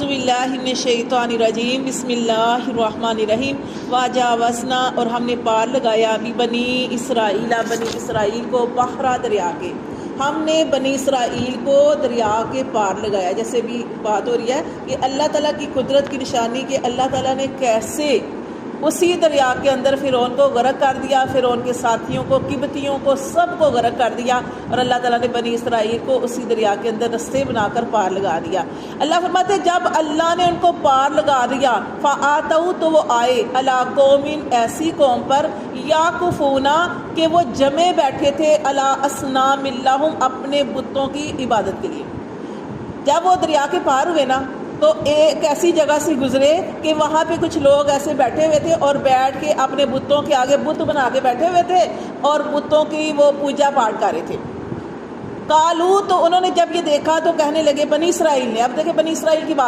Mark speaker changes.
Speaker 1: باللہ من الشیطان الرجیم بسم اللہ الرحمن الرحیم وجاوزنا اور ہم نے پار لگایا بنی اسرائیل کو بحرہ دریا کے. ہم نے بنی اسرائیل کو دریا کے پار لگایا. جیسے بھی بات ہو رہی ہے کہ اللہ تعالیٰ کی قدرت کی نشانی کہ اللہ تعالیٰ نے کیسے اسی دریا کے اندر فرعون کو غرق کر دیا، فرعون کے ساتھیوں کو، قبطیوں کو، سب کو غرق کر دیا، اور اللہ تعالیٰ نے بنی اسرائیل کو اسی دریا کے اندر رستے بنا کر پار لگا دیا. اللہ فرماتے ہیں جب اللہ نے ان کو پار لگا دیا فآتوا تو وہ آئے علی قوم ایسی قوم پر یعکفون کہ وہ جمے بیٹھے تھے علی اصنام لہم اپنے بتوں کی عبادت کے لیے. جب وہ دریا کے پار ہوئے نا تو ایک ایسی جگہ سے گزرے کہ وہاں پہ کچھ لوگ ایسے بیٹھے ہوئے تھے اور بیٹھ کے اپنے بتوں کے آگے بت بنا کے بیٹھے ہوئے تھے اور بتوں کی وہ پوجا پاٹ کر رہے تھے. قالو تو انہوں نے جب یہ دیکھا تو کہنے لگے بنی اسرائیل نے، اب دیکھیں بنی اسرائیل کی بات